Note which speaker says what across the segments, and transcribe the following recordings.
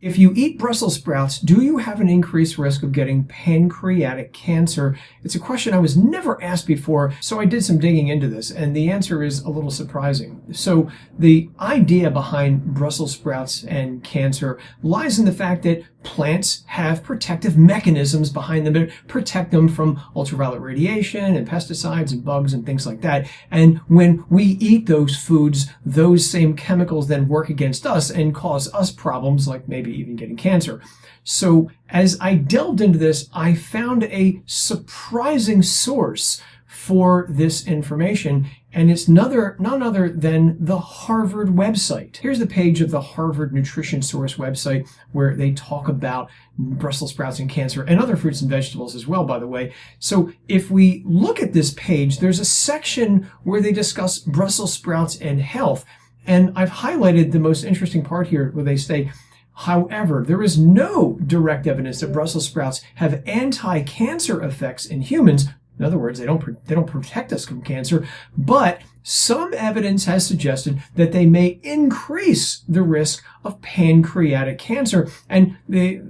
Speaker 1: If you eat Brussels sprouts, do you have an increased risk of getting pancreatic cancer? It's a question I was never asked before, so I did some digging into this, and the answer is a little surprising. So the idea behind Brussels sprouts and cancer lies in the fact that plants have protective mechanisms behind them that protect them from ultraviolet radiation and pesticides and bugs and things like that. And when we eat those foods, those same chemicals then work against us and cause us problems like maybe even getting cancer. So as I delved into this, I found a surprising source for this information, and it's none other than the Harvard website. Here's the page of the Harvard Nutrition Source website where they talk about Brussels sprouts and cancer and other fruits and vegetables as well, by the way. So if we look at this page, there's a section where they discuss Brussels sprouts and health, and I've highlighted the most interesting part here where they say, however, there is no direct evidence that Brussels sprouts have anti-cancer effects in humans. In other words, they don't protect us from cancer, but some evidence has suggested that they may increase the risk of pancreatic cancer. And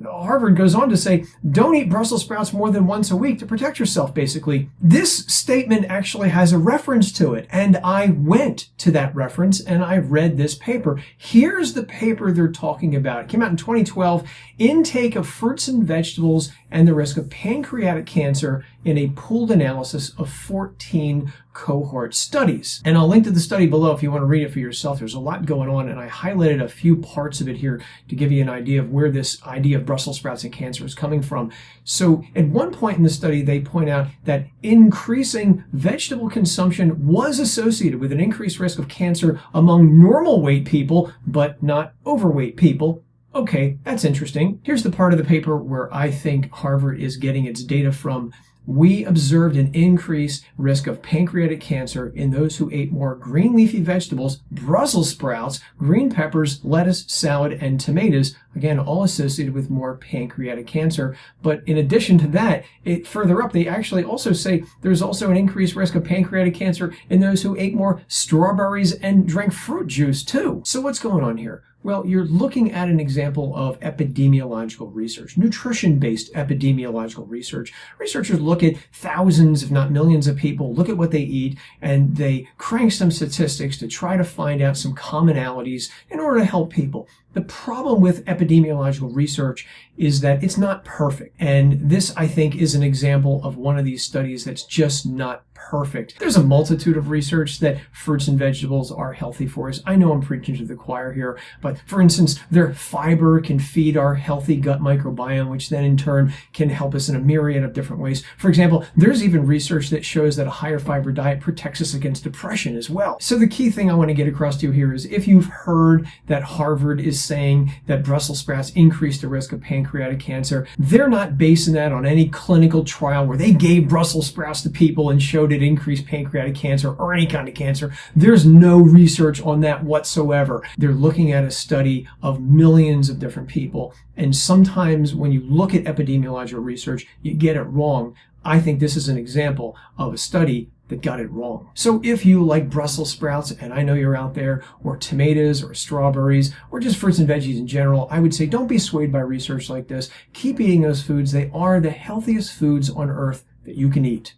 Speaker 1: Harvard goes on to say, don't eat Brussels sprouts more than once a week to protect yourself, basically. This statement actually has a reference to it, and I went to that reference and I read this paper. Here's the paper they're talking about. It came out in 2012, Intake of Fruits and Vegetables and the Risk of Pancreatic Cancer in a Pooled Analysis of 14 Cohort Studies. And I'll link to the study below if you want to read it for yourself. There's a lot going on, and I highlighted a few parts of it here to give you an idea of where this idea of Brussels sprouts and cancer is coming from. So at one point in the study, they point out that increasing vegetable consumption was associated with an increased risk of cancer among normal weight people, but not overweight people. Okay, that's interesting. Here's the part of the paper where I think Harvard is getting its data from. We observed an increased risk of pancreatic cancer in those who ate more green leafy vegetables, Brussels sprouts, green peppers, lettuce, salad, and tomatoes, again, all associated with more pancreatic cancer. But in addition to that, further up, they actually also say there's also an increased risk of pancreatic cancer in those who ate more strawberries and drank fruit juice too. So what's going on here? Well, you're looking at an example of epidemiological research, nutrition-based epidemiological research. Researchers look at thousands, if not millions of people, look at what they eat, and they crank some statistics to try to find out some commonalities in order to help people. The problem with epidemiological research is that it's not perfect. And this, I think, is an example of one of these studies that's just not perfect. There's a multitude of research that fruits and vegetables are healthy for us. I know I'm preaching to the choir here, but for instance, their fiber can feed our healthy gut microbiome, which then in turn can help us in a myriad of different ways. For example, there's even research that shows that a higher fiber diet protects us against depression as well. So the key thing I want to get across to you here is if you've heard that Harvard is saying that Brussels sprouts increase the risk of pancreatic cancer, they're not basing that on any clinical trial where they gave Brussels sprouts to people and showed it increased pancreatic cancer or any kind of cancer. There's no research on that whatsoever. They're looking at a study of millions of different people, and sometimes when you look at epidemiological research, you get it wrong. I think this is an example of a study that got it wrong. So if you like Brussels sprouts, and I know you're out there, or tomatoes or strawberries, or just fruits and veggies in general, I would say don't be swayed by research like this. Keep eating those foods. They are the healthiest foods on earth that you can eat.